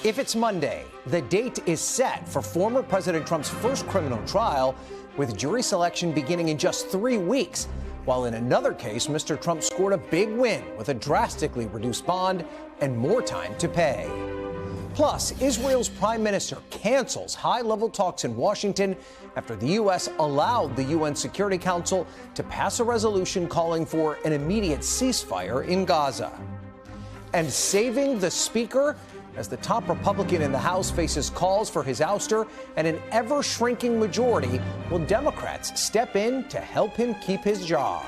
If it's Monday, the date is set for former President Trump's first criminal trial, with jury selection beginning in just 3 weeks. While in another case, Mr. Trump scored a big win with a drastically reduced bond and more time to pay. Plus, Israel's prime minister cancels high-level talks in Washington after the U.S. allowed the UN Security Council to pass a resolution calling for an immediate ceasefire in Gaza. And saving the speaker, as the top Republican in the House faces calls for his ouster and an ever-shrinking majority, will Democrats step in to help him keep his job?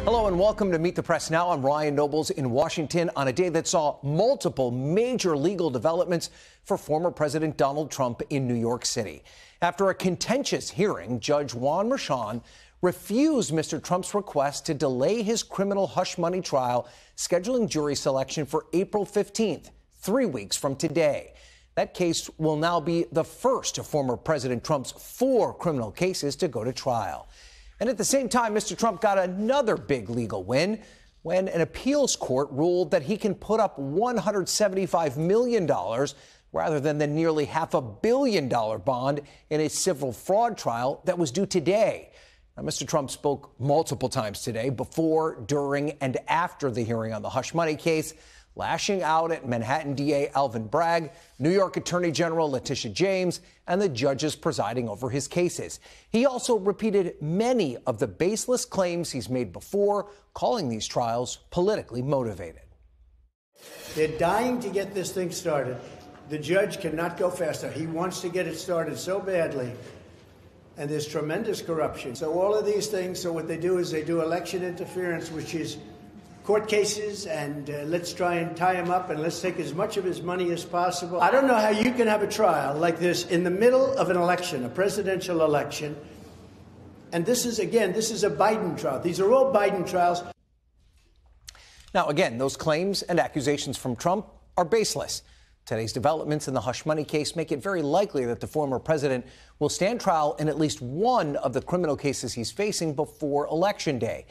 Hello and welcome to Meet the Press Now. I'm Ryan Nobles in Washington on a day that saw multiple major legal developments for former President Donald Trump in New York City. After a contentious hearing, Judge Juan Merchan refused Mr. Trump's request to delay his criminal hush money trial, scheduling jury selection for April 15th, 3 weeks from today. That case will now be the first of former President Trump's 4 criminal cases to go to trial. And at the same time, Mr. Trump got another big legal win when an appeals court ruled that he can put up $175 million rather than the nearly $500 million bond in a civil fraud trial that was due today. Now, Mr. Trump spoke multiple times today, before, during, and after the hearing on the hush money case, lashing out at Manhattan DA Alvin Bragg, New York Attorney General Letitia James, and the judges presiding over his cases. He also repeated many of the baseless claims he's made before, calling these trials politically motivated. They're dying to get this thing started. The judge cannot go faster. He wants to get it started so badly. And there's tremendous corruption. So all of these things, so what they do is they do election interference, which is court cases, and let's try and tie him up, and let's take as much of his money as possible. I don't know how you can have a trial like this in the middle of an election, a presidential election. And this is a Biden trial. These are all Biden trials. Now, again, those claims and accusations from Trump are baseless. Today's developments in the hush money case make it very likely that the former president will stand trial in at least one of the criminal cases he's facing before Election Day.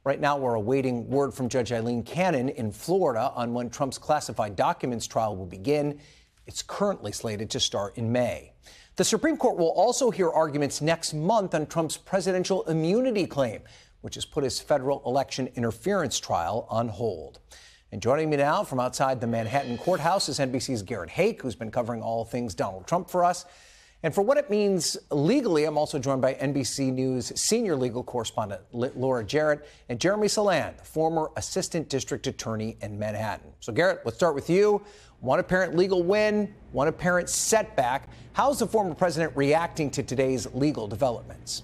Right now, we're awaiting word from Judge Eileen Cannon in Florida on when Trump's classified documents trial will begin. It's currently slated to start in May. The Supreme Court will also hear arguments next month on Trump's presidential immunity claim, which has put his federal election interference trial on hold. And joining me now from outside the Manhattan courthouse is NBC's Garrett Haake, who's been covering all things Donald Trump for us. And for what it means legally, I'm also joined by NBC News senior legal correspondent Laura Jarrett and Jeremy Saland, former assistant district attorney in Manhattan. So, Garrett, let's start with you. One apparent legal win, one apparent setback. How's the former president reacting to today's legal developments?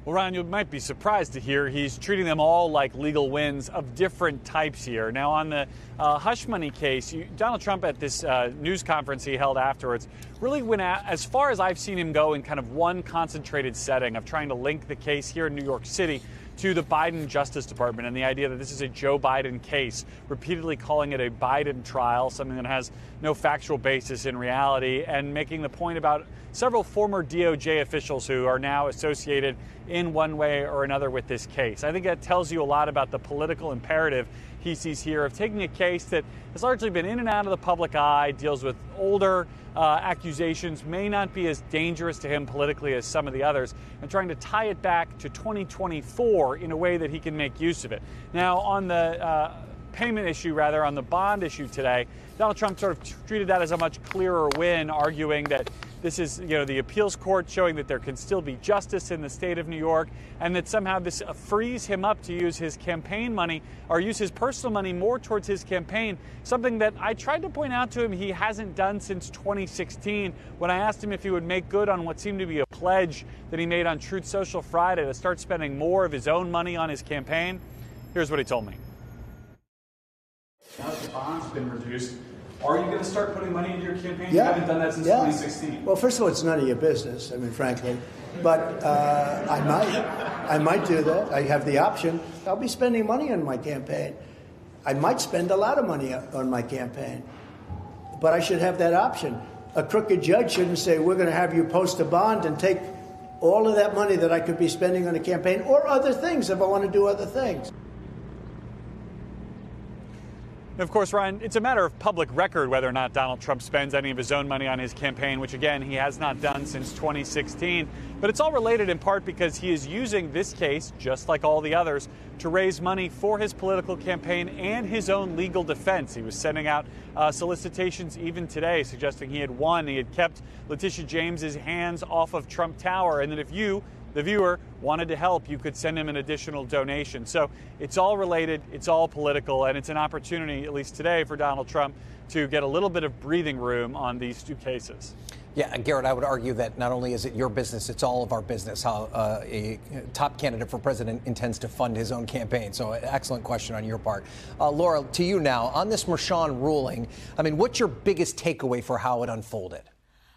Well, Ryan, you might be surprised to hear he's treating them all like legal wins of different types here. Now, on the hush money case, Donald Trump at this news conference he held afterwards really went out, as far as I've seen him go, in kind of one concentrated setting of trying to link the case here in New York City to the Biden Justice Department and the idea that this is a Joe Biden case, repeatedly calling it a Biden trial, something that has no factual basis in reality, and making the point about several former DOJ officials who are now associated in one way or another with this case. I think that tells you a lot about the political imperative he sees here of taking a case that has largely been in and out of the public eye, deals with older accusations, may not be as dangerous to him politically as some of the others, and trying to tie it back to 2024 in a way that he can make use of it. Now, on the payment issue, rather, on the bond issue today, Donald Trump sort of treated that as a much clearer win, arguing that this is, the appeals court showing that there can still be justice in the state of New York, and that somehow this frees him up to use his campaign money or use his personal money more towards his campaign, something that I tried to point out to him he hasn't done since 2016 when I asked him if he would make good on what seemed to be a pledge that he made on Truth Social Friday to start spending more of his own money on his campaign. Here's what he told me. Now that the bond's been reduced, are you going to start putting money into your campaign? Yeah. You haven't done that since 2016. Well, first of all, it's none of your business, frankly. But I might do that. I have the option. I'll be spending money on my campaign. I might spend a lot of money on my campaign. But I should have that option. A crooked judge shouldn't say, we're going to have you post a bond and take all of that money that I could be spending on a campaign or other things if I want to do other things. Of course, Ryan, it's a matter of public record whether or not Donald Trump spends any of his own money on his campaign, which, again, he has not done since 2016. But it's all related in part because he is using this case, just like all the others, to raise money for his political campaign and his own legal defense. He was sending out solicitations even today suggesting he had won. He had kept Letitia James's hands off of Trump Tower, and that if you, the viewer, wanted to help, you could send him an additional donation. So it's all related, it's all political, and it's an opportunity, at least today, for Donald Trump to get a little bit of breathing room on these two cases. Yeah, Garrett, I would argue that not only is it your business, it's all of our business how a top candidate for president intends to fund his own campaign. So excellent question on your part. Laura, to you now. On this Merchan ruling, I mean, what's your biggest takeaway for how it unfolded?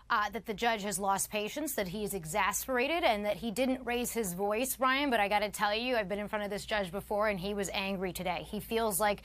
That the judge has lost patience, that he is exasperated, and that he didn't raise his voice, Ryan. But I got to tell you, I've been in front of this judge before, and he was angry today. He feels like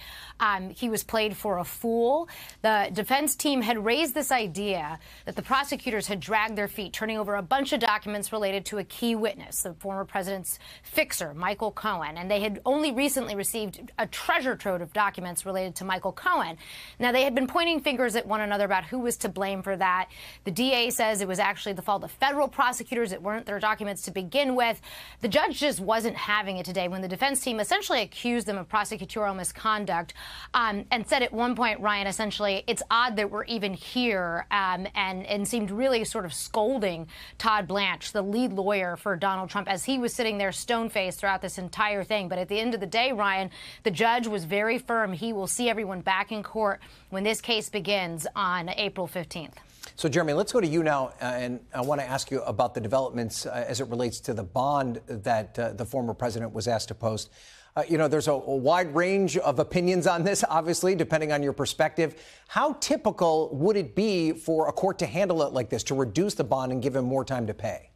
he was played for a fool. The defense team had raised this idea that the prosecutors had dragged their feet, turning over a bunch of documents related to a key witness, the former president's fixer, Michael Cohen. And they had only recently received a treasure trove of documents related to Michael Cohen. Now, they had been pointing fingers at one another about who was to blame for that. The DA says it was actually the fault of federal prosecutors. It weren't their documents to begin with. The judge just wasn't having it today when the defense team essentially accused them of prosecutorial misconduct and said at one point, Ryan, essentially, it's odd that we're even here, and seemed really sort of scolding Todd Blanche, the lead lawyer for Donald Trump, as he was sitting there stone-faced throughout this entire thing. But at the end of the day, Ryan, the judge was very firm. He will see everyone back in court when this case begins on April 15th. So, Jeremy, let's go to you now, and I want to ask you about the developments as it relates to the bond that the former president was asked to post. There's a wide range of opinions on this, obviously, depending on your perspective. How typical would it be for a court to handle it like this, to reduce the bond and give him more time to pay?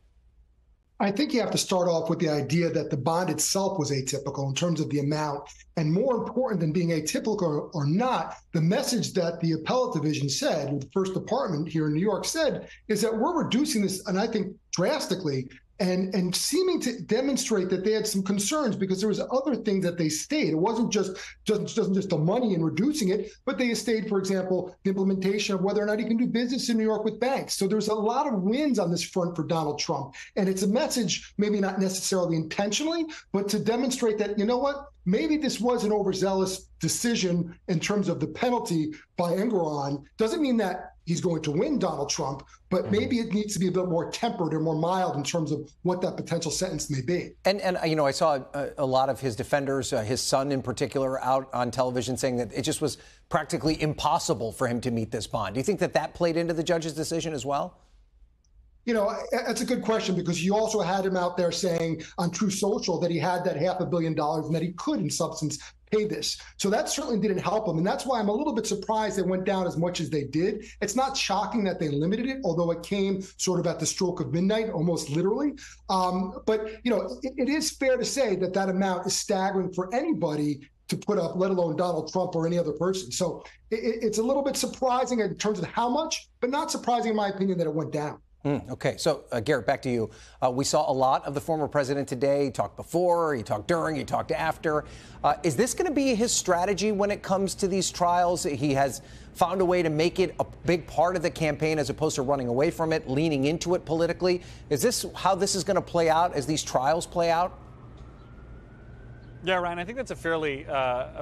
I think you have to start off with the idea that the bond itself was atypical in terms of the amount. And more important than being atypical or not, the message that the appellate division said, the first department here in New York said, is that we're reducing this, and I think drastically, and seeming to demonstrate that they had some concerns because there was other things that they stayed. It wasn't just the money in reducing it, but they stayed, for example, the implementation of whether or not he can do business in New York with banks. So there's a lot of wins on this front for Donald Trump. And it's a message, maybe not necessarily intentionally, but to demonstrate that, you know what, maybe this was an overzealous decision in terms of the penalty by Engoron. Doesn't mean that he's going to win Donald Trump, but maybe it needs to be a bit more tempered or more mild in terms of what that potential sentence may be. And I saw a lot of his defenders, his son in particular, out on television saying that it just was practically impossible for him to meet this bond. Do you think that that played into the judge's decision as well? That's a good question, because you also had him out there saying on True Social that he had that $500 million and that he could, in substance, pay this. So that certainly didn't help him. And that's why I'm a little bit surprised they went down as much as they did. It's not shocking that they limited it, although it came sort of at the stroke of midnight, almost literally. But it is fair to say that that amount is staggering for anybody to put up, let alone Donald Trump or any other person. So it's a little bit surprising in terms of how much, but not surprising, in my opinion, that it went down. Okay. So, Garrett, back to you. We saw a lot of the former president today. He talked before, he talked during, he talked after. Is this going to be his strategy when it comes to these trials? He has found a way to make it a big part of the campaign as opposed to running away from it, leaning into it politically. Is this how this is going to play out as these trials play out? Yeah, Ryan, I think that's a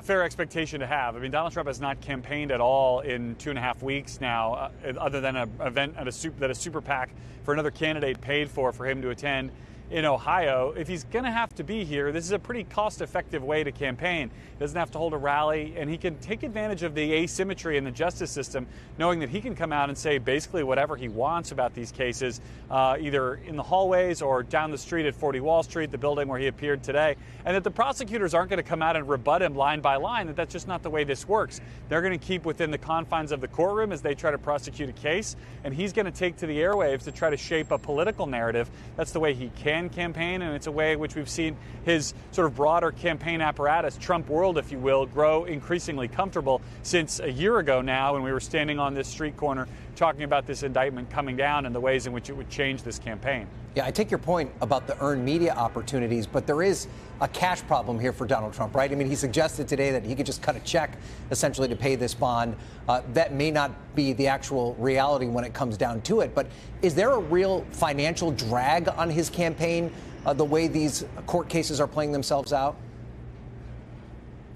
fair expectation to have. I mean, Donald Trump has not campaigned at all in 2.5 weeks now, other than an event that a super PAC for another candidate paid for him to attend in Ohio. If he's going to have to be here, this is a pretty cost-effective way to campaign. He doesn't have to hold a rally, and he can take advantage of the asymmetry in the justice system, knowing that he can come out and say basically whatever he wants about these cases, either in the hallways or down the street at 40 Wall Street, the building where he appeared today, and that the prosecutors aren't going to come out and rebut him line by line, that's just not the way this works. They're going to keep within the confines of the courtroom as they try to prosecute a case, and he's going to take to the airwaves to try to shape a political narrative. That's the way he can campaign, and it's a way in which we've seen his sort of broader campaign apparatus, Trump world, if you will, grow increasingly comfortable since a year ago now when we were standing on this street corner talking about this indictment coming down and the ways in which it would change this campaign. Yeah, I take your point about the earned media opportunities, but there is a cash problem here for Donald Trump, right? I mean, he suggested today that he could just cut a check essentially to pay this bond. That may not be the actual reality when it comes down to it, but is there a real financial drag on his campaign the way these court cases are playing themselves out?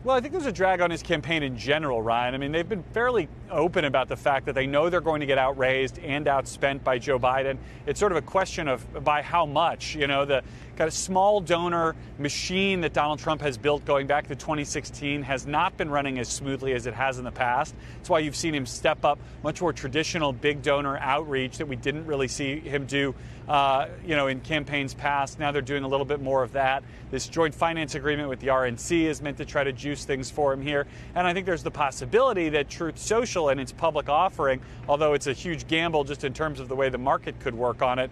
Well, I think there's a drag on his campaign in general, Ryan. I mean, they've been fairly open about the fact that they know they're going to get outraised and outspent by Joe Biden. It's sort of a question of by how much. You know, the kind of small donor machine that Donald Trump has built going back to 2016 has not been running as smoothly as it has in the past. That's why you've seen him step up much more traditional big donor outreach that we didn't really see him do, in campaigns past. Now they're doing a little bit more of that. This joint finance agreement with the RNC is meant to try to juice things for him here. And I think there's the possibility that Truth Social and its public offering, although it's a huge gamble just in terms of the way the market could work on it,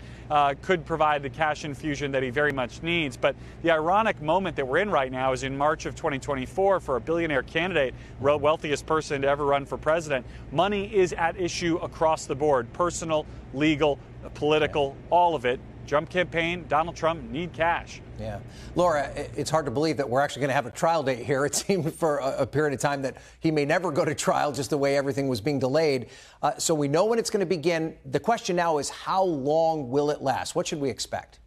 could provide the cash infusion that he very much needs. But the ironic moment that we're in right now is in March of 2024 for a billionaire candidate, wealthiest person to ever run for president. Money is at issue across the board, personal, legal, political, all of it. Trump campaign, Donald Trump need cash. Yeah. Laura, it's hard to believe that we're actually going to have a trial date here. It seemed for a period of time that he may never go to trial, just the way everything was being delayed. So we know when it's going to begin. The question now is, how long will it last? What should we expect?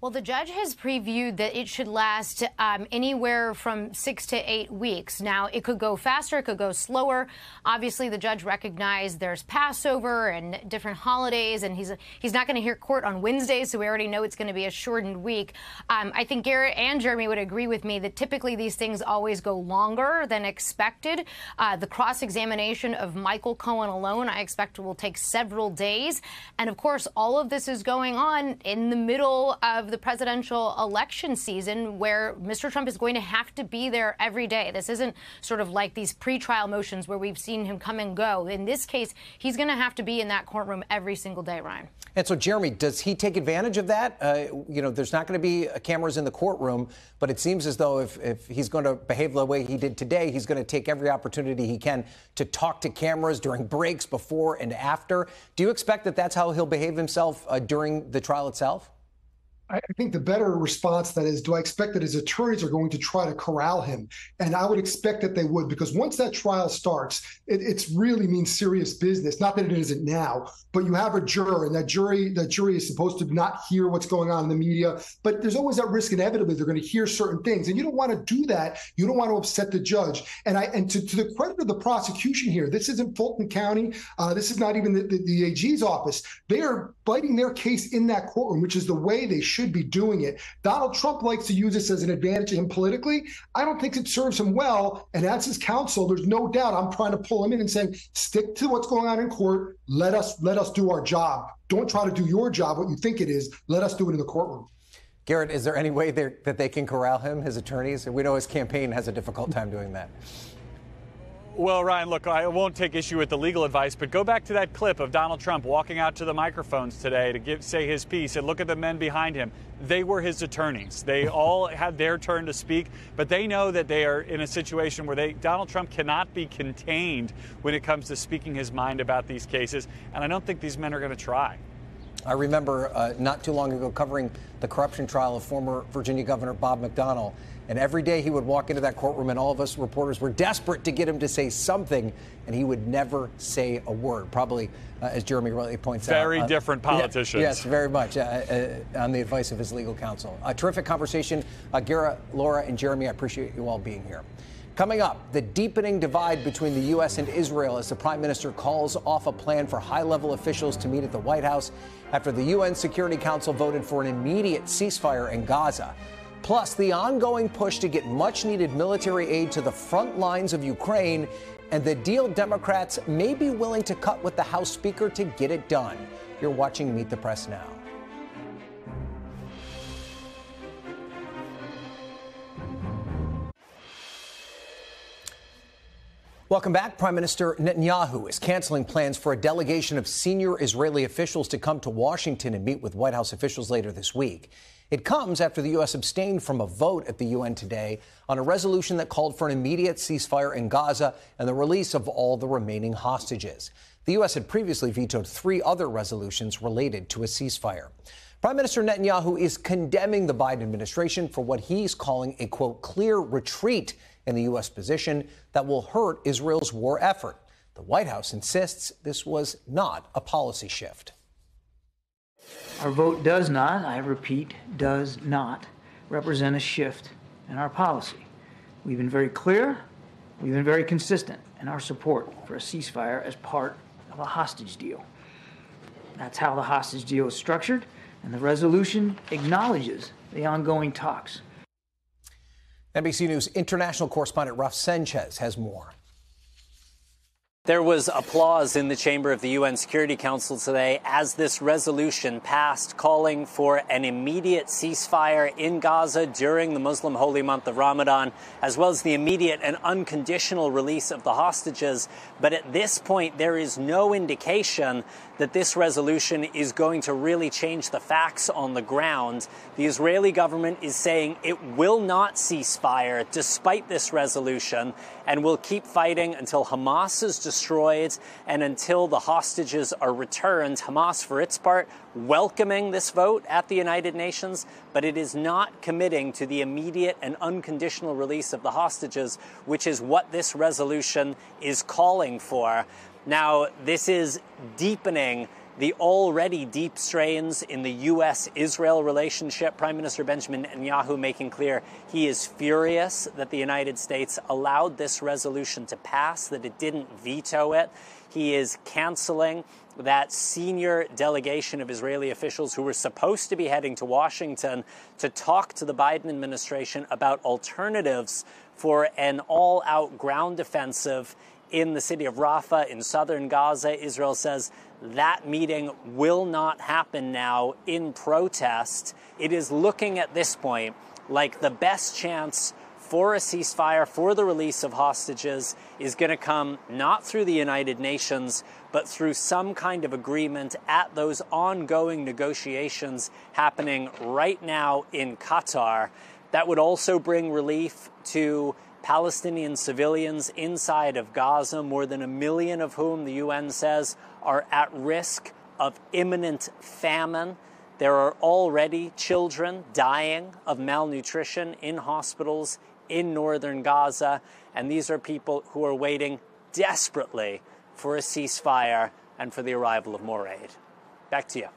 Well, the judge has previewed that it should last anywhere from 6 to 8 weeks. Now, it could go faster, it could go slower. Obviously, the judge recognized there's Passover and different holidays, and he's not going to hear court on Wednesday, so we already know it's going to be a shortened week. I think Garrett and Jeremy would agree with me that typically these things always go longer than expected. The cross-examination of Michael Cohen alone, I expect, will take several days. And, of course, all of this is going on in the middle of the presidential election season, where Mr. Trump is going to have to be there every day. This isn't sort of like these pretrial motions where we've seen him come and go. In this case, he's going to have to be in that courtroom every single day, Ryan. And so, Jeremy, does he take advantage of that? There's not going to be cameras in the courtroom, but it seems as though if he's going to behave the way he did today, he's going to take every opportunity he can to talk to cameras during breaks, before and after. Do you expect that that's how he'll behave himself during the trial itself? I think the better response to that is, do I expect that his attorneys are going to try to corral him? And I would expect that they would, because once that trial starts, it really means serious business. Not that it isn't now, but you have a juror, and that jury is supposed to not hear what's going on in the media. But there's always that risk, inevitably, they're going to hear certain things. And you don't want to do that. You don't want to upset the judge. And to the credit of the prosecution here, this isn't Fulton County. This is not even the AG's office. They are fighting their case in that courtroom, which is the way they should be doing it. Donald Trump likes to use this as an advantage to him politically. I don't think it serves him well. And as his counsel, there's no doubt I'm trying to pull him in and saying, stick to what's going on in court. Let us do our job. Don't try to do your job, what you think it is. Let us do it in the courtroom. Garrett, is there any way that they can corral him, his attorneys? We know his campaign has a difficult time doing that. Well, Ryan, look, I won't take issue with the legal advice, but go back to that clip of Donald Trump walking out to the microphones today to say his piece, and look at the men behind him. They were his attorneys. They all had their turn to speak, but they know that they are in a situation where Donald Trump cannot be contained when it comes to speaking his mind about these cases, and I don't think these men are going to try. I remember not too long ago covering the corruption trial of former Virginia Governor Bob McDonnell. And every day he would walk into that courtroom and all of us reporters were desperate to get him to say something, and he would never say a word. Probably, as Jeremy rightly points out. Very different politicians. Yes, very much, on the advice of his legal counsel. A terrific conversation. Garrett, Laura, and Jeremy, I appreciate you all being here. Coming up, the deepening divide between the U.S. and Israel as the prime minister calls off a plan for high-level officials to meet at the White House after the UN Security Council voted for an immediate ceasefire in Gaza. Plus, the ongoing push to get much-needed military aid to the front lines of Ukraine, and the deal Democrats may be willing to cut with the House Speaker to get it done. You're watching Meet the Press now. Welcome back. Prime Minister Netanyahu is canceling plans for a delegation of senior Israeli officials to come to Washington and meet with White House officials later this week. It comes after the U.S. abstained from a vote at the UN today on a resolution that called for an immediate ceasefire in Gaza and the release of all the remaining hostages. The U.S. had previously vetoed 3 other resolutions related to a ceasefire. Prime Minister Netanyahu is condemning the Biden administration for what he's calling a, quote, clear retreat in the U.S. position that will hurt Israel's war effort. The White House insists this was not a policy shift. Our vote does not, I repeat, does not represent a shift in our policy. We've been very clear, we've been very consistent in our support for a ceasefire as part of a hostage deal. That's how the hostage deal is structured, and the resolution acknowledges the ongoing talks. NBC News international correspondent Ralph Sanchez has more. There was applause in the chamber of the UN Security Council today as this resolution passed calling for an immediate ceasefire in Gaza during the Muslim holy month of Ramadan, as well as the immediate and unconditional release of the hostages. But at this point, there is no indication that this resolution is going to really change the facts on the ground. The Israeli government is saying it will not cease fire despite this resolution and will keep fighting until Hamas is destroyed and until the hostages are returned. Hamas, for its part, welcoming this vote at the United Nations, but it is not committing to the immediate and unconditional release of the hostages, which is what this resolution is calling for. Now, this is deepening the already deep strains in the U.S.-Israel relationship. Prime Minister Benjamin Netanyahu making clear he is furious that the United States allowed this resolution to pass, that it didn't veto it. He is canceling that senior delegation of Israeli officials who were supposed to be heading to Washington to talk to the Biden administration about alternatives for an all-out ground offensive in the city of Rafah in southern Gaza. Israel says that meeting will not happen now in protest. It is looking at this point like the best chance for a ceasefire, for the release of hostages, is going to come not through the United Nations, but through some kind of agreement at those ongoing negotiations happening right now in Qatar. That would also bring relief to Palestinian civilians inside of Gaza, more than 1 million of whom the UN says are at risk of imminent famine. There are already children dying of malnutrition in hospitals in northern Gaza, and these are people who are waiting desperately for a ceasefire and for the arrival of more aid. Back to you.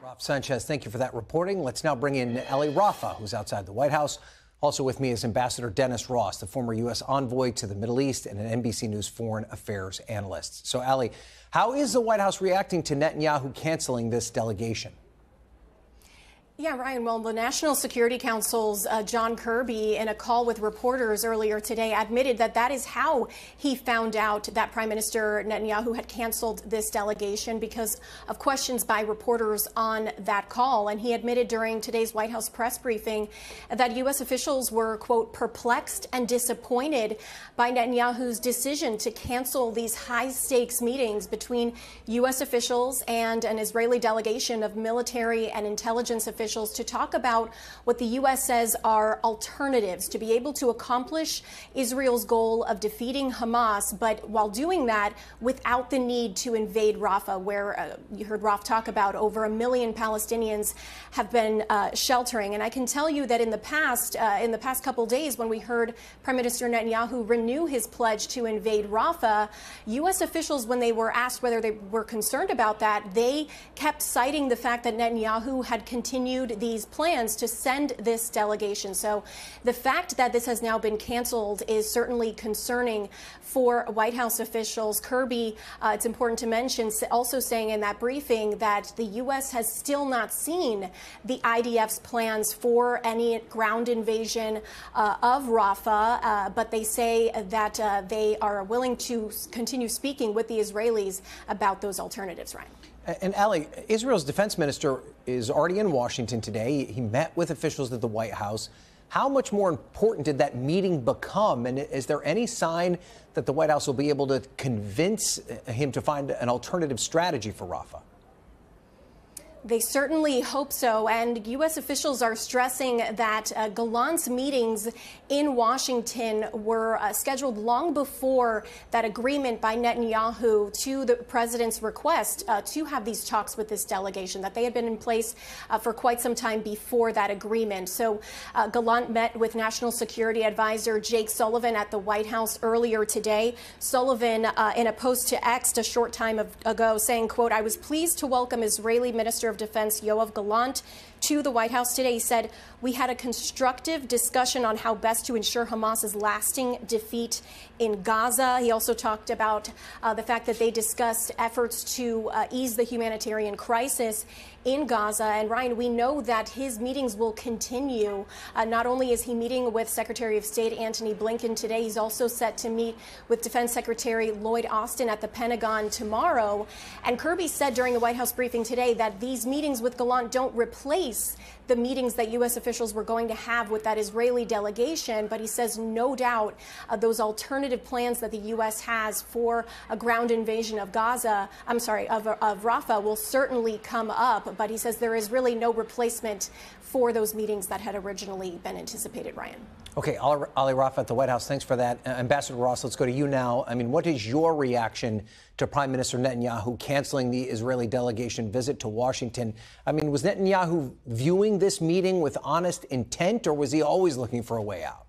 Ralph Sanchez, thank you for that reporting. Let's now bring in Ali Rafah, who's outside the White House. Also with me is Ambassador Dennis Ross, the former U.S. envoy to the Middle East and an NBC News foreign affairs analyst. So, Ali, how is the White House reacting to Netanyahu canceling this delegation? Yeah, Ryan, well, the National Security Council's John Kirby, in a call with reporters earlier today, admitted that that is how he found out that Prime Minister Netanyahu had canceled this delegation, because of questions by reporters on that call. And he admitted during today's White House press briefing that U.S. officials were, quote, perplexed and disappointed by Netanyahu's decision to cancel these high-stakes meetings between U.S. officials and an Israeli delegation of military and intelligence officials to talk about what the U.S. says are alternatives to be able to accomplish Israel's goal of defeating Hamas, but while doing that without the need to invade Rafah, where you heard Raf talk about over 1 million Palestinians have been sheltering. And I can tell you that in the past couple days, when we heard Prime Minister Netanyahu renew his pledge to invade Rafah, U.S. officials, when they were asked whether they were concerned about that, they kept citing the fact that Netanyahu had continued these plans to send this delegation. So the fact that this has now been canceled is certainly concerning for White House officials. Kirby, it's important to mention, also saying in that briefing that the U.S. has still not seen the IDF's plans for any ground invasion of Rafah, but they say that they are willing to continue speaking with the Israelis about those alternatives, Ryan. And Ali, Israel's defense minister is already in Washington today. He met with officials at the White House. How much more important did that meeting become? And is there any sign that the White House will be able to convince him to find an alternative strategy for Rafah? They certainly hope so, and U.S. officials are stressing that Gallant's meetings in Washington were scheduled long before that agreement by Netanyahu to the president's request to have these talks with this delegation, that they had been in place for quite some time before that agreement. So Gallant met with National Security Advisor Jake Sullivan at the White House earlier today. Sullivan, in a post to X a short time ago, saying, quote, "I was pleased to welcome Israeli Minister of Defense Yoav Gallant to the White House today." He said, "We had a constructive discussion on how best to ensure Hamas's lasting defeat in Gaza." He also talked about the fact that they discussed efforts to ease the humanitarian crisis in Gaza. And Ryan, we know that his meetings will continue. Not only is he meeting with Secretary of State Antony Blinken today, he's also set to meet with Defense Secretary Lloyd Austin at the Pentagon tomorrow. And Kirby said during the White House briefing today that these meetings with Gallant don't replace the meetings that U.S. officials were going to have with that Israeli delegation. But he says no doubt those alternative plans that the U.S. has for a ground invasion of Gaza, of Rafah, will certainly come up. But he says there is really no replacement for those meetings that had originally been anticipated, Ryan. Okay, Ali Rafah at the White House, thanks for that. Ambassador Ross, let's go to you now. I mean, what is your reaction to Prime Minister Netanyahu canceling the Israeli delegation visit to Washington? I mean, was Netanyahu viewing this meeting with honest intent, or was he always looking for a way out?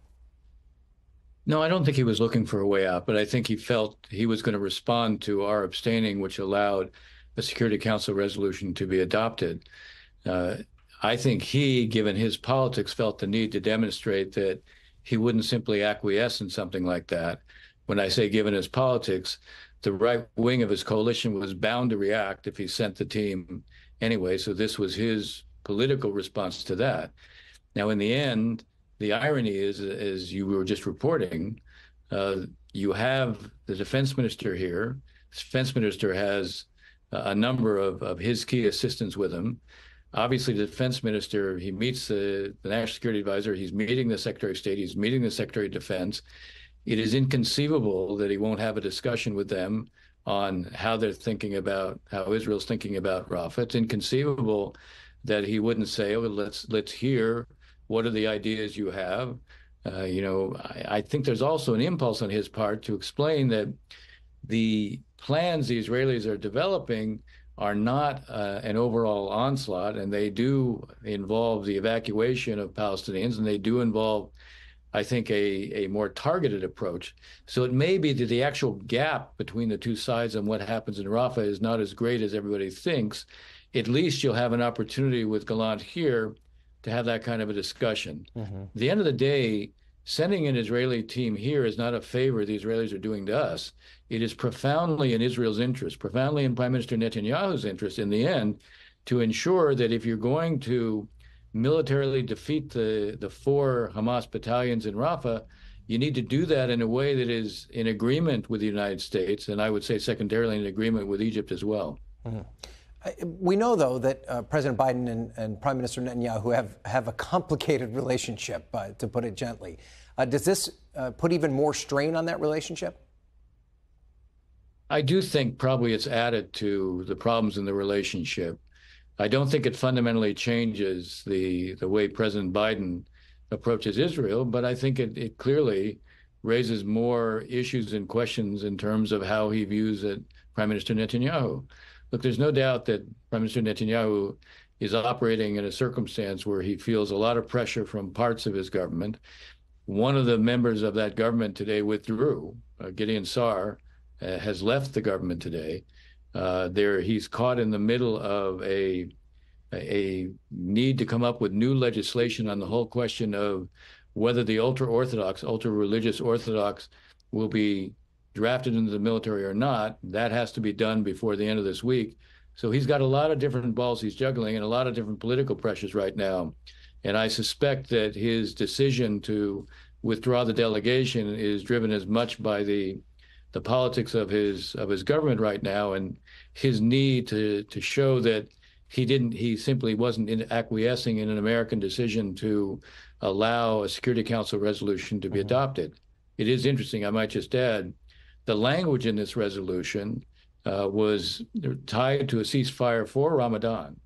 No, I don't think he was looking for a way out, but I think he felt he was going to respond to our abstaining, which allowed the Security Council resolution to be adopted. I think he, given his politics, felt the need to demonstrate that he wouldn't simply acquiesce in something like that. When I say given his politics, the right wing of his coalition was bound to react if he sent the team anyway. So this was his political response to that. Now, in the end, the irony is, as you were just reporting, you have the defense minister here. The defense minister has a number of his key assistants with him. Obviously, the defense minister, he meets the national security advisor. He's meeting the secretary of state. He's meeting the secretary of defense. It is inconceivable that he won't have a discussion with them on how they're thinking about, how Israel's thinking about Rafah. It's inconceivable that he wouldn't say, "Oh, let's hear what are the ideas you have." I think there's also an impulse on his part to explain that the plans the Israelis are developing are not an overall onslaught, and they do involve the evacuation of Palestinians, and they do involve, I think, a more targeted approach. So it may be that the actual gap between the two sides on what happens in Rafah is not as great as everybody thinks. At least you'll have an opportunity with Gallant here to have that kind of a discussion. Mm-hmm. At the end of the day, sending an Israeli team here is not a favor the Israelis are doing to us. It is profoundly in Israel's interest, profoundly in Prime Minister Netanyahu's interest in the end, to ensure that if you're going to militarily defeat the 4 Hamas battalions in Rafah, you need to do that in a way that is in agreement with the United States, and I would say secondarily in agreement with Egypt as well. Mm-hmm. We know, though, that President Biden and Prime Minister Netanyahu have a complicated relationship, to put it gently. Does this put even more strain on that relationship? I do think probably it's added to the problems in the relationship. I don't think it fundamentally changes the way President Biden approaches Israel, but I think it clearly raises more issues and questions in terms of how he views Prime Minister Netanyahu. Look, there's no doubt that Prime Minister Netanyahu is operating in a circumstance where he feels a lot of pressure from parts of his government. One of the members of that government today withdrew. Gideon Saar has left the government today. He's caught in the middle of a need to come up with new legislation on the whole question of whether the ultra-Orthodox, ultra-religious Orthodox will be drafted into the military or not. That has to be done before the end of this week. So he's got a lot of different balls he's juggling and a lot of different political pressures right now. And I suspect that his decision to withdraw the delegation is driven as much by the politics of his government right now and his need to show that he simply wasn't acquiescing in an American decision to allow a Security Council resolution to be adopted. It is interesting, I might just add, the language in this resolution was tied to a ceasefire for Ramadan.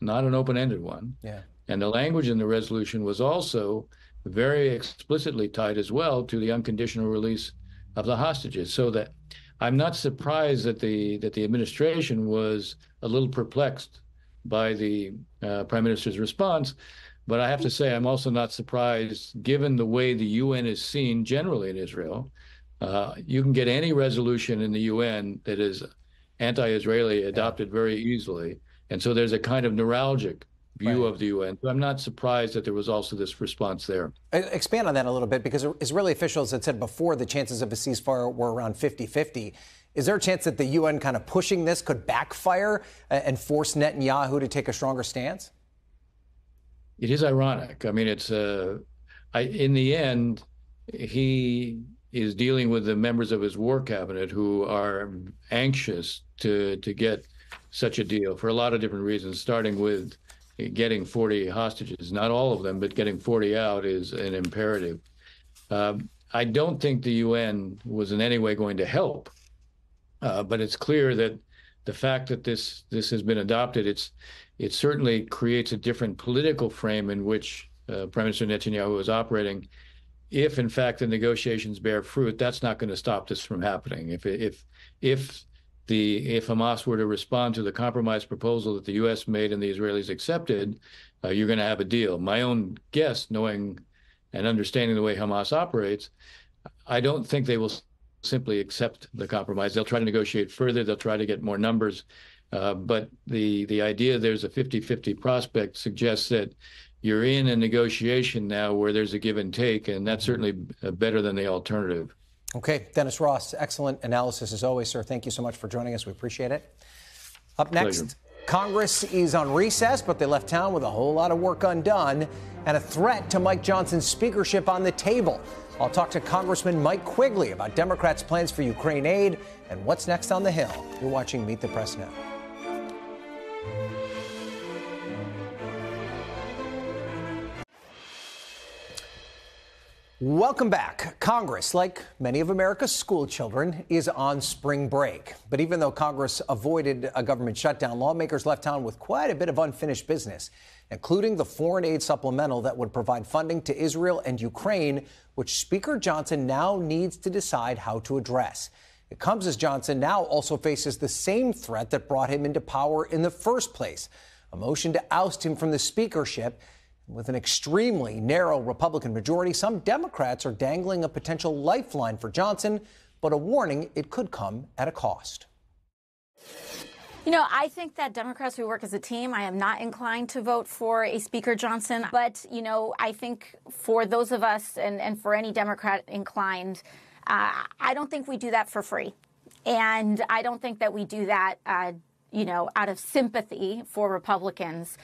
not an open-ended one. Yeah. And the language in the resolution was also very explicitly tied as well to the unconditional release of the hostages. So that I'm not surprised that the administration was a little perplexed by the Prime Minister's response. But I have to say, I'm also not surprised, given the way the UN is seen generally in Israel. You can get any resolution in the UN that is anti-Israeli adopted very easily. And so there's a kind of neuralgic view of the UN. So I'm not surprised that there was also this response there. Expand on that a little bit, because Israeli officials had said before the chances of a ceasefire were around 50-50. Is there a chance that the UN kind of pushing this could backfire and force Netanyahu to take a stronger stance? It is ironic. I mean, it's in the end, he is dealing with the members of his war cabinet who are anxious to get such a deal for a lot of different reasons, starting with getting 40 hostages. Not all of them, but getting 40 out is an imperative. I don't think the UN was in any way going to help, but it's clear that the fact that this has been adopted, it certainly creates a different political frame in which Prime Minister Netanyahu is operating. If in fact the negotiations bear fruit, that's not going to stop this from happening. If Hamas were to respond to the compromise proposal that the U.S. made and the Israelis accepted, you're going to have a deal. My own guess, knowing and understanding the way Hamas operates, I don't think they will simply accept the compromise. They'll try to negotiate further. They'll try to get more numbers. But the idea there's a 50-50 prospect suggests that you're in a negotiation now where there's a give and take, and that's certainly better than the alternative. Okay, Dennis Ross, excellent analysis as always, sir. Thank you so much for joining us. We appreciate it. Up next, pleasure. Congress is on recess, but they left town with a whole lot of work undone and a threat to Mike Johnson's speakership on the table. I'll talk to Congressman Mike Quigley about Democrats' plans for Ukraine aid and what's next on the Hill. You're watching Meet the Press Now. Welcome back. Congress, like many of America's school children, is on spring break. But even though Congress avoided a government shutdown, lawmakers left town with quite a bit of unfinished business, including the foreign aid supplemental that would provide funding to Israel and Ukraine, which Speaker Johnson now needs to decide how to address. It comes as Johnson now also faces the same threat that brought him into power in the first place, a motion to oust him from the speakership. With an extremely narrow Republican majority, some Democrats are dangling a potential lifeline for Johnson, but a warning it could come at a cost. You know, I think that Democrats who work as a team, I am not inclined to vote for a Speaker Johnson. But, you know, I think for those of us and for any Democrat inclined, I don't think we do that for free. And I don't think that we do that, you know, out of sympathy for Republicans.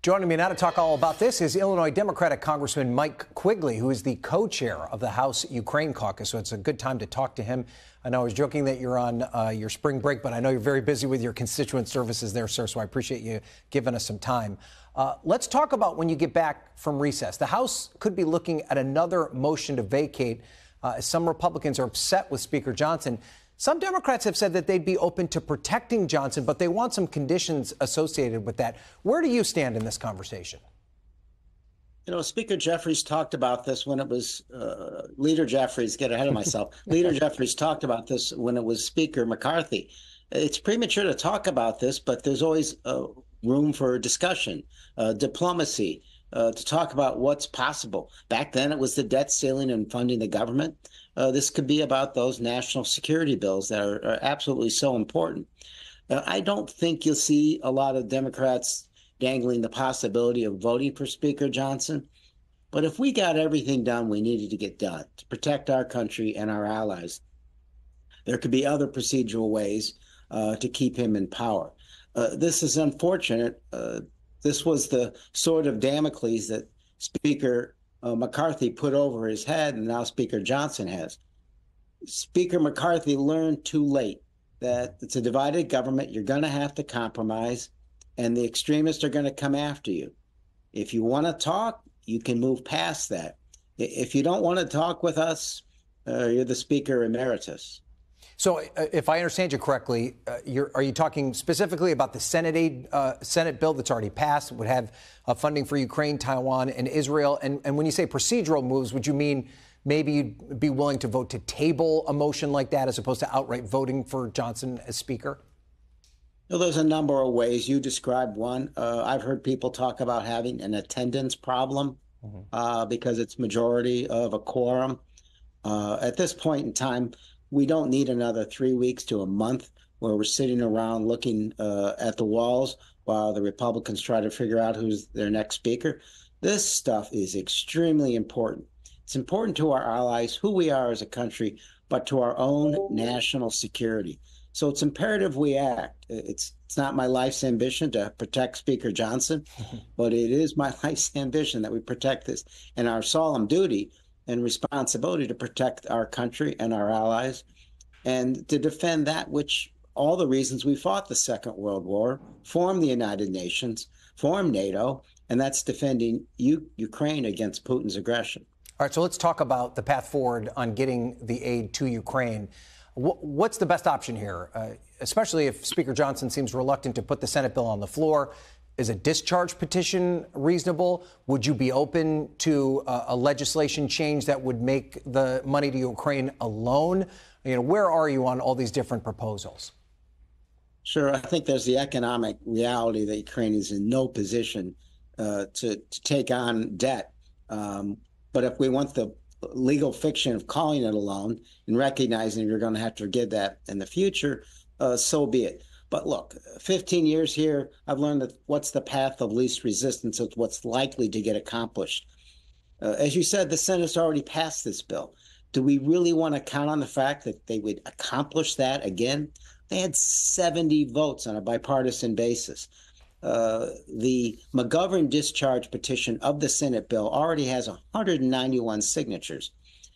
Joining me now to talk all about this is Illinois Democratic Congressman Mike Quigley, who is the co-chair of the House Ukraine Caucus. So it's a good time to talk to him. I know I was joking that you're on your spring break, but I know you're very busy with your constituent services there, sir. So I appreciate you giving us some time. Let's talk about when you get back from recess. The House could be looking at another motion to vacate. Some Republicans are upset with Speaker Johnson. Some Democrats have said that they'd be open to protecting Johnson, but they want some conditions associated with that. Where do you stand in this conversation? You know, Speaker Jeffries talked about this when it was Leader Jeffries, get ahead of myself. Leader Jeffries talked about this when it was Speaker McCarthy. It's premature to talk about this, but there's always room for discussion, diplomacy, to talk about what's possible. Back then, it was the debt ceiling and funding the government. This could be about those national security bills that are absolutely so important. I don't think you'll see a lot of Democrats dangling the possibility of voting for Speaker Johnson. But if we got everything done we needed to get done to protect our country and our allies, there could be other procedural ways to keep him in power. This is unfortunate. This was the sword of Damocles that Speaker McCarthy put over his head, and now Speaker Johnson has. Speaker McCarthy learned too late that it's a divided government. You're going to have to compromise, and the extremists are going to come after you. If you want to talk, you can move past that. If you don't want to talk with us, you're the Speaker Emeritus. So if I understand you correctly, are you talking specifically about the Senate bill that's already passed, would have funding for Ukraine, Taiwan, and Israel? And when you say procedural moves, would you mean maybe you'd be willing to vote to table a motion like that as opposed to outright voting for Johnson as Speaker? Well, there's a number of ways. You described one. I've heard people talk about having an attendance problem because it's majority of a quorum. At this point in time, we don't need another 3 weeks to a month where we're sitting around looking at the walls while the Republicans try to figure out who's their next speaker. This stuff is extremely important. It's important to our allies, who we are as a country, but to our own national security. So it's imperative we act. It's not my life's ambition to protect Speaker Johnson, but it is my life's ambition that we protect this, and our solemn duty and responsibility to protect our country and our allies, and to defend that which all the reasons we fought the Second World War, formed the United Nations, formed NATO, and that's defending Ukraine against Putin's aggression. All right, so let's talk about the path forward on getting the aid to Ukraine. What's the best option here, especially if Speaker Johnson seems reluctant to put the Senate bill on the floor? Is a discharge petition reasonable? Would you be open to a legislation change that would make the money to Ukraine alone? You know, where are you on all these different proposals? Sure. I think there's the economic reality that Ukraine is in no position to take on debt. But if we want the legal fiction of calling it a loan and recognizing you're going to have to forgive that in the future, so be it. But look, 15 years here, I've learned that what's the path of least resistance is what's likely to get accomplished. As you said, the Senate's already passed this bill. Do we really want to count on the fact that they would accomplish that again? They had 70 votes on a bipartisan basis. The McGovern discharge petition of the Senate bill already has 191 signatures.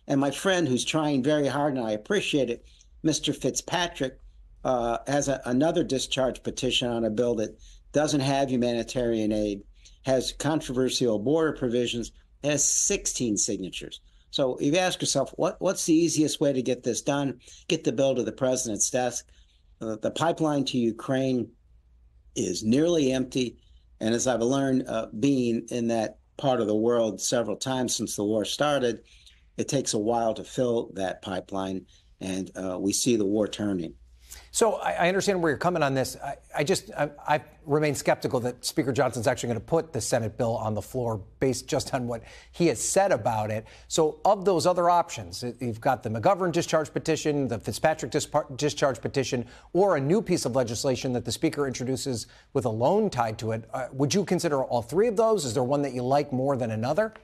And my friend who's trying very hard, and I appreciate it, Mr. Fitzpatrick, has another discharge petition on a bill that doesn't have humanitarian aid, has controversial border provisions, has 16 signatures. So if you ask yourself, what's the easiest way to get this done? Get the bill to the president's desk. The pipeline to Ukraine is nearly empty. And as I've learned, being in that part of the world several times since the war started, it takes a while to fill that pipeline. And we see the war turning. So I understand where you're coming on this. I remain skeptical that Speaker Johnson's actually going to put the Senate bill on the floor based just on what he has said about it. So of those other options, you've got the McGovern discharge petition, the Fitzpatrick discharge petition, or a new piece of legislation that the Speaker introduces with a loan tied to it. Would you consider all three of those? Is there one that you like more than another?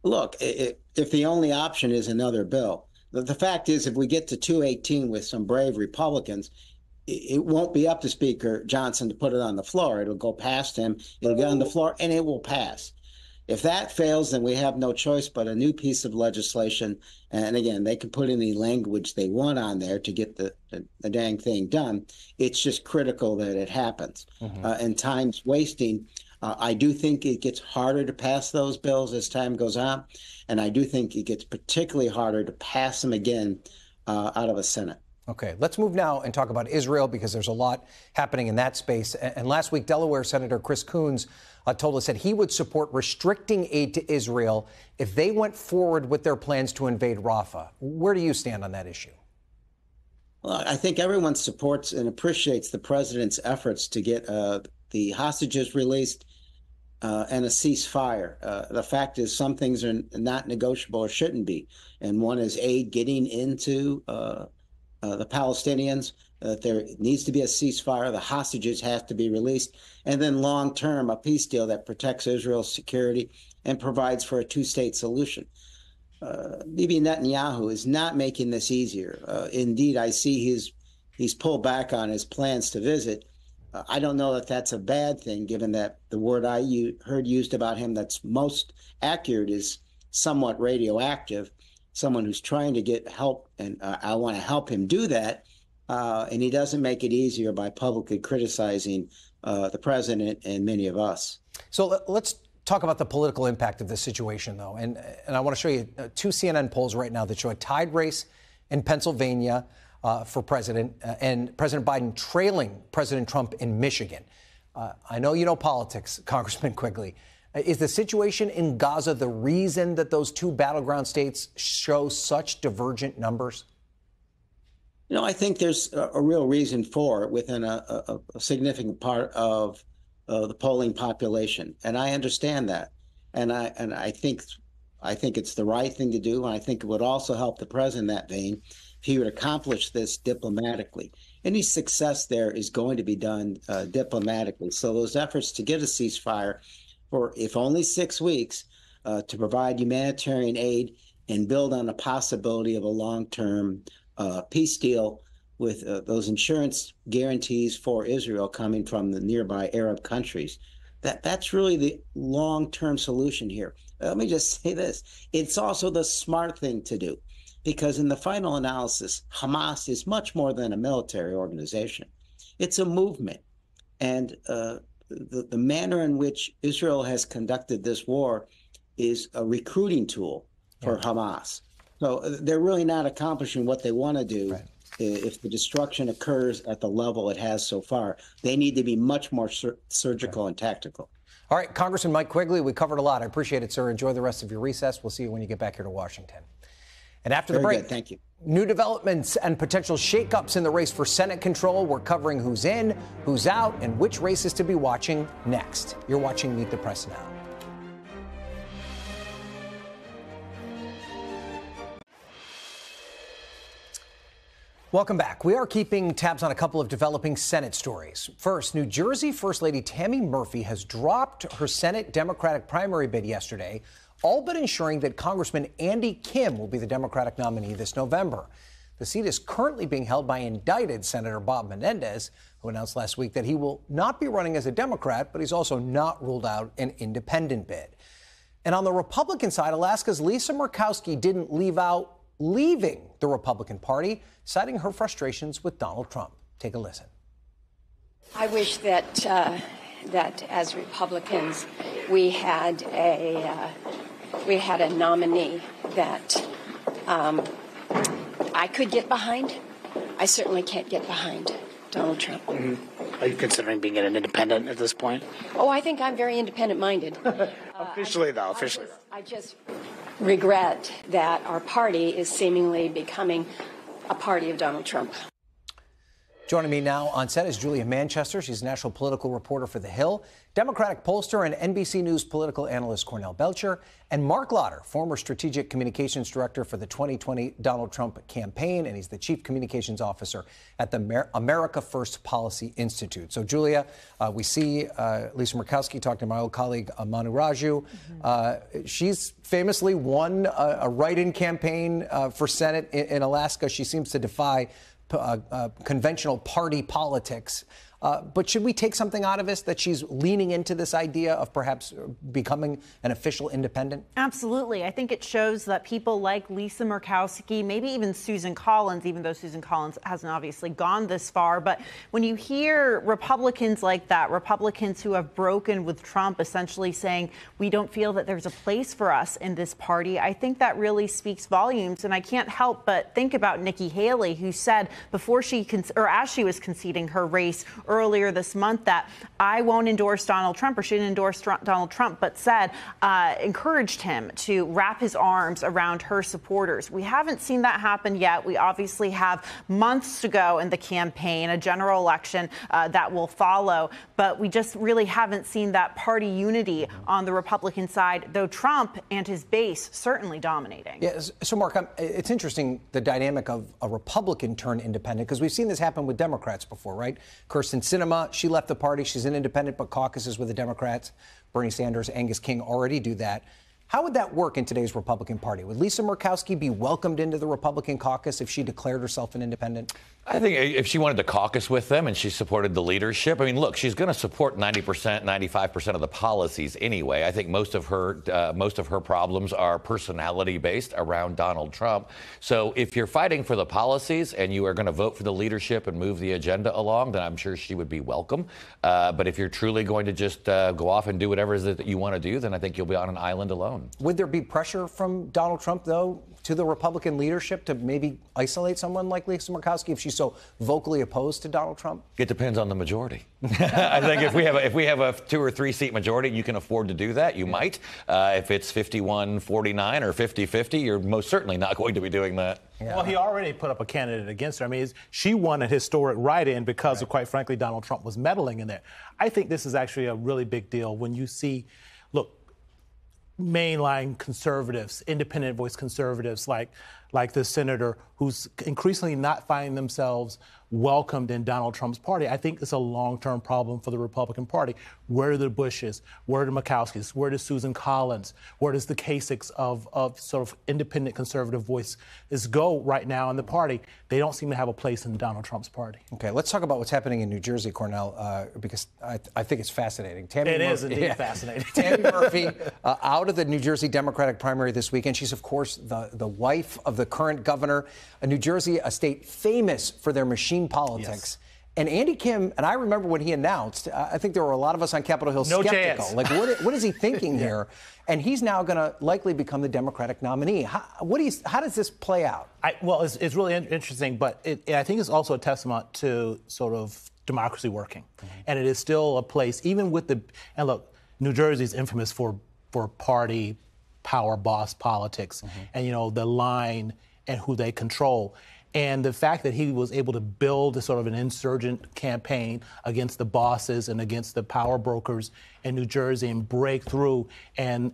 Look, if the only option is another bill, the fact is, if we get to 218 with some brave Republicans, it won't be up to Speaker Johnson to put it on the floor. It'll go past him. It'll get on the floor, and it will pass. If that fails, then we have no choice but a new piece of legislation. And again, they can put any language they want on there to get the dang thing done. It's just critical that it happens. And time's wasting. I do think it gets harder to pass those bills as time goes on. And I do think it gets particularly harder to pass them again out of a Senate. Okay, let's move now and talk about Israel, because there's a lot happening in that space. And last week, Delaware Senator Chris Coons told us that he would support restricting aid to Israel if they went forward with their plans to invade Rafah. Where do you stand on that issue? Well, I think everyone supports and appreciates the president's efforts to get the hostages released and a ceasefire. The fact is, some things are not negotiable or shouldn't be. And one is aid getting into the Palestinians. There needs to be a ceasefire. The hostages have to be released. And then long-term, a peace deal that protects Israel's security and provides for a two-state solution. Bibi Netanyahu is not making this easier. Indeed, I see he's pulled back on his plans to visit. I don't know that that's a bad thing, given that the word I heard used about him that's most accurate is somewhat radioactive. Someone who's trying to get help, and I want to help him do that. And he doesn't make it easier by publicly criticizing the president and many of us. So let's talk about the political impact of this situation, though. And I want to show you two CNN polls right now that show a tied race in Pennsylvania for president, and President Biden trailing President Trump in Michigan. I know you know politics, Congressman Quigley. Is the situation in Gaza the reason that those two battleground states show such divergent numbers? You know, I think there's a real reason for it within a significant part of the polling population, and I understand that, and I think it's the right thing to do, and I think it would also help the president in that vein if he would accomplish this diplomatically. Any success there is going to be done diplomatically. So those efforts to get a ceasefire for, if only 6 weeks, to provide humanitarian aid and build on the possibility of a long-term peace deal with those insurance guarantees for Israel coming from the nearby Arab countries. That's really the long-term solution here. Let me just say this. It's also the smart thing to do, because in the final analysis, Hamas is much more than a military organization. It's a movement. And the manner in which Israel has conducted this war is a recruiting tool for Hamas. So they're really not accomplishing what they want to do. Right. If the destruction occurs at the level it has so far. They need to be much more surgical and tactical. All right, Congressman Mike Quigley, we covered a lot. I appreciate it, sir. Enjoy the rest of your recess. We'll see you when you get back here to Washington. And after the break, thank you. New developments and potential shakeups in the race for Senate control. We're covering who's in, who's out, and which races to be watching next. You're watching Meet the Press Now. Welcome back. We are keeping tabs on a couple of developing Senate stories. First, New Jersey First Lady Tammy Murphy has dropped her Senate Democratic primary bid yesterday, all but ensuring that Congressman Andy Kim will be the Democratic nominee this November. The seat is currently being held by indicted Senator Bob Menendez, who announced last week that he will not be running as a Democrat, but he's also not ruled out an independent bid. And on the Republican side, Alaska's Lisa Murkowski didn't leaving the Republican Party, citing her frustrations with Donald Trump. Take a listen. I wish that as Republicans we had a nominee that I could get behind. I certainly can't get behind Donald Trump. Mm-hmm. Are you considering being an independent at this point? Oh, I think I'm very independent-minded. Officially, though, officially. I just regret that our party is seemingly becoming a party of Donald Trump. Joining me now on set is Julia Manchester. She's a national political reporter for The Hill, Democratic pollster and NBC News political analyst Cornell Belcher, and Mark Lauder, former strategic communications director for the 2020 Donald Trump campaign, and he's the chief communications officer at the America First Policy Institute. So, Julia, we see Lisa Murkowski talking to my old colleague Manu Raju. She's famously won a write-in campaign for Senate in Alaska. She seems to defy conventional party politics. But should we take something out of this, that she's leaning into this idea of perhaps becoming an official independent? Absolutely. I think it shows that people like Lisa Murkowski, maybe even Susan Collins, even though Susan Collins hasn't obviously gone this far, but when you hear Republicans like that, Republicans who have broken with Trump, essentially saying, we don't feel that there's a place for us in this party, I think that really speaks volumes. And I can't help but think about Nikki Haley, who said before as she was conceding her race earlier this month that I won't endorse Donald Trump, or she didn't endorse Donald Trump, but said, encouraged him to wrap his arms around her supporters. We haven't seen that happen yet. We obviously have months to go in the campaign, a general election that will follow, but we just really haven't seen that party unity on the Republican side, though Trump and his base certainly dominating. Yeah, so Mark, it's interesting, the dynamic of a Republican turned independent, because we've seen this happen with Democrats before, right? Kirsten Sinema, she left the party. She's an independent, but caucuses with the Democrats. Bernie Sanders, Angus King already do that. How would that work in today's Republican Party? Would Lisa Murkowski be welcomed into the Republican caucus if she declared herself an independent? I think if she wanted to caucus with them and she supported the leadership, I mean, look, she's going to support 90%, 95% of the policies anyway. I think most of her problems are personality based around Donald Trump. So if you're fighting for the policies and you are going to vote for the leadership and move the agenda along, then I'm sure she would be welcome. But if you're truly going to just go off and do whatever it is that you want to do, then I think you'll be on an island alone. Would there be pressure from Donald Trump, though, to the Republican leadership to maybe isolate someone like Lisa Murkowski if she's so vocally opposed to Donald Trump? It depends on the majority. I think if we have a 2 or 3 seat majority, you can afford to do that. You might. If it's 51-49 or 50-50, you're most certainly not going to be doing that. Yeah. Well, he already put up a candidate against her. I mean, she won a historic write-in because of, quite frankly, Donald Trump was meddling in there. I think this is actually a really big deal when you see, look, mainline conservatives, independent voice conservatives like this senator who's increasingly not finding themselves welcomed in Donald Trump's party. I think it's a long-term problem for the Republican Party. Where are the Bushes? Where are the Murkowskis? Where does Susan Collins? Where does the Kasichs of sort of independent conservative voices go right now in the party? They don't seem to have a place in Donald Trump's party. Okay, let's talk about what's happening in New Jersey, Cornell, because I think it's fascinating. It is indeed fascinating. Tammy Murphy out of the New Jersey Democratic primary this weekend. She's, of course, the wife of the current governor of New Jersey, a state famous for their machine politics. Yes. And Andy Kim, and I remember when he announced, I think there were a lot of us on Capitol Hill skeptical. Like, what is he thinking here? And he's now going to likely become the Democratic nominee. How does this play out? Well, it's really interesting, but I think it's also a testament to sort of democracy working. Mm-hmm. And it is still a place, even with and look, New Jersey is infamous for party power boss politics, mm-hmm. and, you know, the line and who they control. And the fact that he was able to build a sort of an insurgent campaign against the bosses and against the power brokers in New Jersey and break through and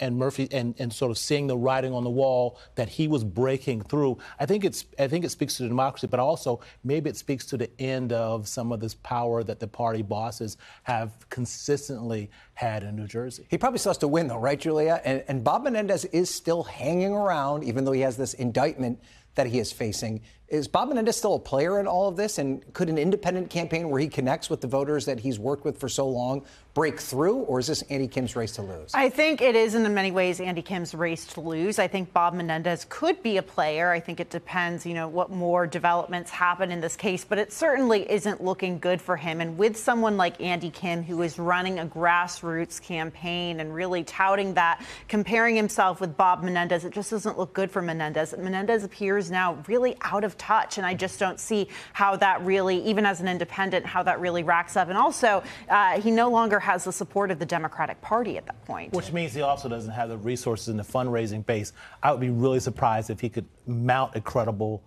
Murphy and sort of seeing the writing on the wall that he was breaking through, I think it speaks to democracy, but also maybe it speaks to the end of some of this power that the party bosses have consistently had in New Jersey. He probably still has to win, though, right, Julia? And Bob Menendez is still hanging around, even though he has this indictment that he is facing. Is Bob Menendez still a player in all of this? And could an independent campaign where he connects with the voters that he's worked with for so long break through? Or is this Andy Kim's race to lose? I think it is in many ways Andy Kim's race to lose. I think Bob Menendez could be a player. I think it depends, you know, what more developments happen in this case. But it certainly isn't looking good for him. And with someone like Andy Kim, who is running a grassroots campaign and really touting that, comparing himself with Bob Menendez, it just doesn't look good for Menendez. Menendez appears now really out of touch, and I just don't see how that really, even as an independent, how that really racks up. And also, he no longer has the support of the Democratic Party at that point. Which means he also doesn't have the resources in the fundraising base. I would be really surprised if he could mount a credible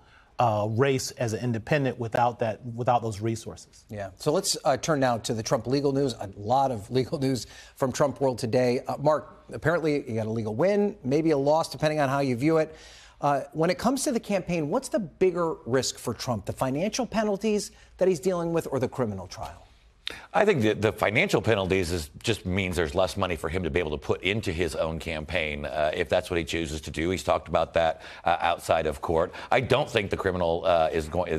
race as an independent without those resources. Yeah. So let's turn now to the Trump legal news. A lot of legal news from Trump world today. Mark, apparently you got a legal win, maybe a loss, depending on how you view it. When it comes to the campaign, what's the bigger risk for Trump? The financial penalties that he's dealing with or the criminal trial? I think the financial penalties just means there's less money for him to be able to put into his own campaign if that's what he chooses to do. He's talked about that outside of court. I don't think the criminal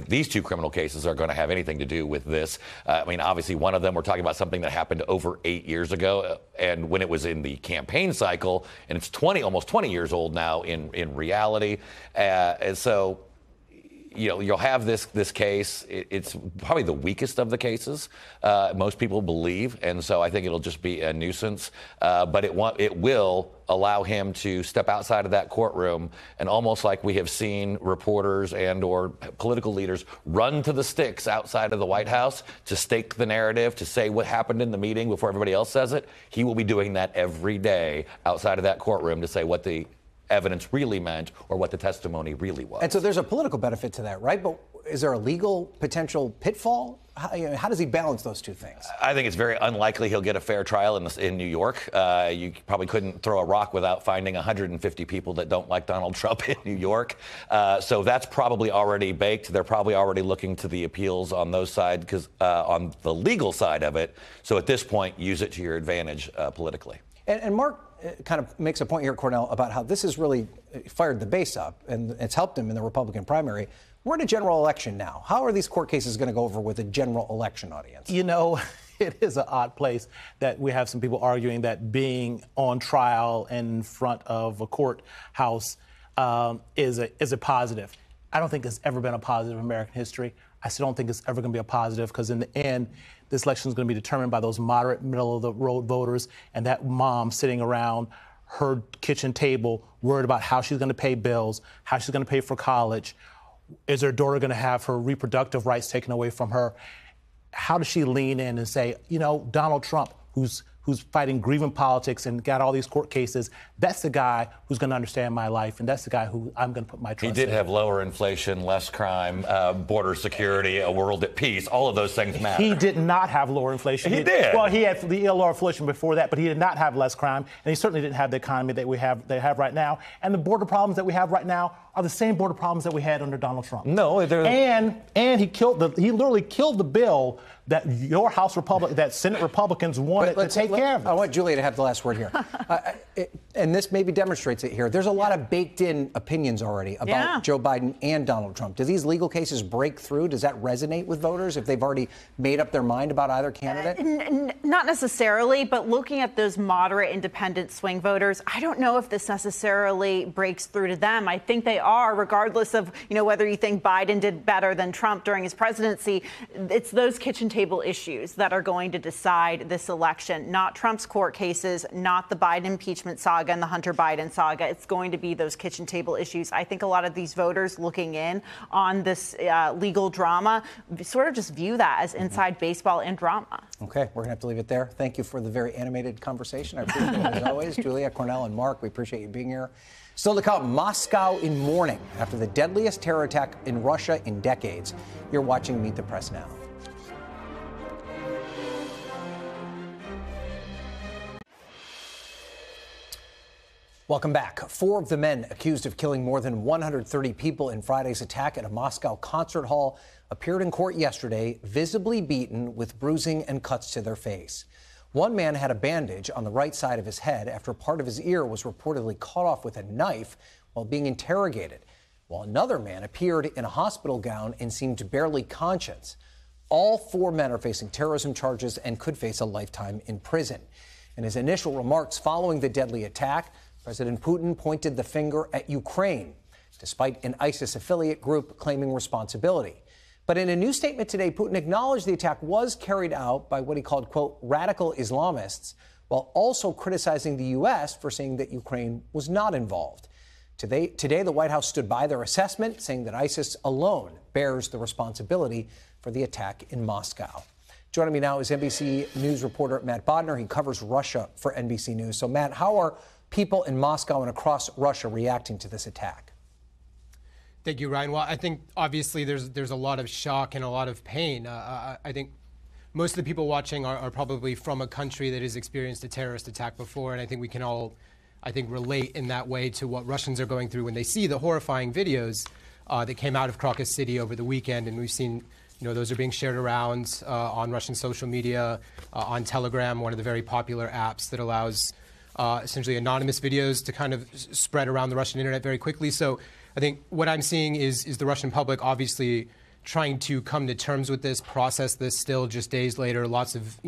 these two criminal cases are going to have anything to do with this. I mean, obviously, one of them, we're talking about something that happened over 8 years ago, and when it was in the campaign cycle, and it's almost 20 years old now in reality. And so, you know, you'll have this case. It's probably the weakest of the cases, most people believe, and so I think it'll just be a nuisance. But it will allow him to step outside of that courtroom, and almost like we have seen reporters and or political leaders run to the sticks outside of the White House to stake the narrative, to say what happened in the meeting before everybody else says it. He will be doing that every day outside of that courtroom to say what the evidence really meant or what the testimony really was. And so there's a political benefit to that, right? But is there a legal potential pitfall? How does he balance those two things? I think it's very unlikely he'll get a fair trial in New York. You probably couldn't throw a rock without finding 150 people that don't like Donald Trump in New York. So that's probably already baked. They're probably already looking to the appeals on those sides, because on the legal side of it. So at this point, use it to your advantage politically. And Mark kind of makes a point here, Cornell, about how this has really fired the base up and it's helped him in the Republican primary. We're in a general election now. How are these court cases going to go over with a general election audience? You know, it is an odd place that we have some people arguing that being on trial in front of a courthouse is a positive. I don't think it's ever been a positive in American history. I still don't think it's ever going to be a positive because in the end, this election is going to be determined by those moderate, middle-of-the-road voters and that mom sitting around her kitchen table worried about how she's going to pay bills, how she's going to pay for college. Is her daughter going to have her reproductive rights taken away from her? How does she lean in and say, you know, Donald Trump, who's fighting grievance politics and got all these court cases, that's the guy who's going to understand my life, and that's the guy who I'm going to put my trust in. He did have lower inflation, less crime, border security, a world at peace. All of those things matter. He did not have lower inflation. He did. Well, he had the lower inflation before that, but he did not have less crime, and he certainly didn't have the economy that we have right now. And the border problems that we have right now are the same border problems that we had under Donald Trump. No, and he literally killed the bill that your that Senate Republicans wanted to take care of. I want Julia to have the last word here. And this maybe demonstrates it here. There's a lot of baked-in opinions already about Joe Biden and Donald Trump. Do these legal cases break through? Does that resonate with voters if they've already made up their mind about either candidate? Not necessarily, but looking at those moderate independent swing voters, I don't know if this necessarily breaks through to them. I think they are, regardless of, whether you think Biden did better than Trump during his presidency. It's those kitchen table issues that are going to decide this election, not Trump's court cases, not the Biden impeachment saga and the Hunter Biden saga. It's going to be those kitchen table issues. I think a lot of these voters looking in on this legal drama sort of just view that as inside baseball and drama. Okay, we're going to have to leave it there. Thank you for the very animated conversation. I appreciate it as always. Julia, Cornell, and Mark, we appreciate you being here. Still to come, Moscow in mourning after the deadliest terror attack in Russia in decades. You're watching Meet the Press Now. Welcome back. 4 of the men accused of killing more than 130 people in Friday's attack at a Moscow concert hall appeared in court yesterday, visibly beaten with bruising and cuts to their face. One man had a bandage on the right side of his head after part of his ear was reportedly cut off with a knife while being interrogated, while another man appeared in a hospital gown and seemed barely conscious. All 4 men are facing terrorism charges and could face a lifetime in prison. In his initial remarks following the deadly attack, President Putin pointed the finger at Ukraine, despite an ISIS affiliate group claiming responsibility. But in a new statement today, Putin acknowledged the attack was carried out by what he called, quote, radical Islamists, while also criticizing the U.S. for saying that Ukraine was not involved. Today, the White House stood by their assessment, saying that ISIS alone bears the responsibility for the attack in Moscow. Joining me now is NBC News reporter Matt Bodnar. He covers Russia for NBC News. So, Matt, how are people in Moscow and across Russia reacting to this attack? Thank you, Ryan. Well, I think obviously there's a lot of shock and a lot of pain. I think most of the people watching are probably from a country that has experienced a terrorist attack before, and I think we can all, relate in that way to what Russians are going through when they see the horrifying videos that came out of Crocus City over the weekend, and we've seen, those are being shared around on Russian social media, on Telegram, one of the very popular apps that allows essentially anonymous videos to kind of spread around the Russian internet very quickly. So I think what I'm seeing is the Russian public obviously trying to come to terms with this, process this still just days later, lots of,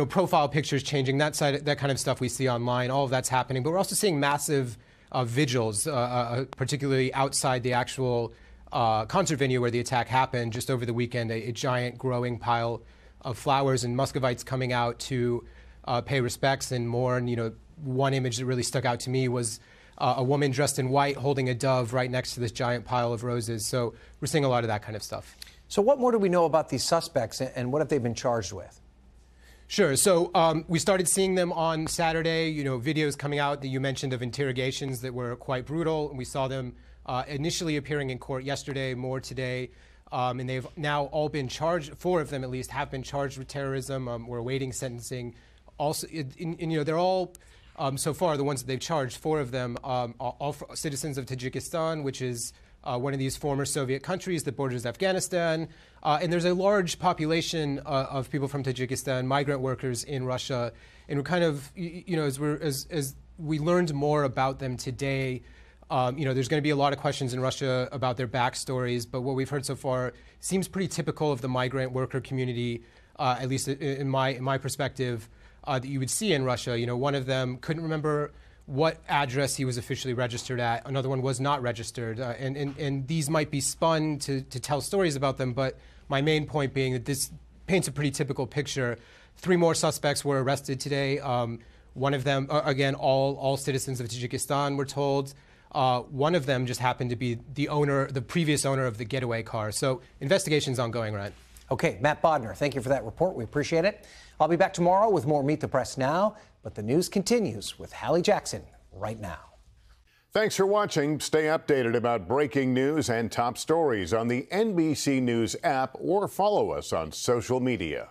profile pictures changing, that kind of stuff we see online, all of that's happening. But we're also seeing massive vigils, particularly outside the actual concert venue where the attack happened just over the weekend, a giant growing pile of flowers and Muscovites coming out to pay respects and mourn. One image that really stuck out to me was a woman dressed in white holding a dove right next to this giant pile of roses. So we're seeing a lot of that kind of stuff. So what more do we know about these suspects and what have they been charged with? Sure. So we started seeing them on Saturday, videos coming out that you mentioned of interrogations that were quite brutal. And we saw them initially appearing in court yesterday, more today. And they've now all been charged, 4 of them at least, have been charged with terrorism. We're awaiting sentencing. Also, they're all, so far, the ones that they've charged, 4 of them, all citizens of Tajikistan, which is one of these former Soviet countries that borders Afghanistan. And there's a large population of people from Tajikistan, migrant workers in Russia. And we're kind of, as we learned more about them today, There's going to be a lot of questions in Russia about their backstories, but what we've heard so far seems pretty typical of the migrant worker community, at least in my perspective, that you would see in Russia. One of them couldn't remember what address he was officially registered at. Another one was not registered. And these might be spun to tell stories about them, but my main point being that this paints a pretty typical picture. 3 more suspects were arrested today. One of them, again, all citizens of Tajikistan, we're told. One of them just happened to be the previous owner of the getaway car. So investigation's ongoing, Ryan. Okay, Matt Bodner, thank you for that report. We appreciate it. I'll be back tomorrow with more Meet the Press Now, but the news continues with Hallie Jackson right now. Thanks for watching. Stay updated about breaking news and top stories on the NBC News app or follow us on social media.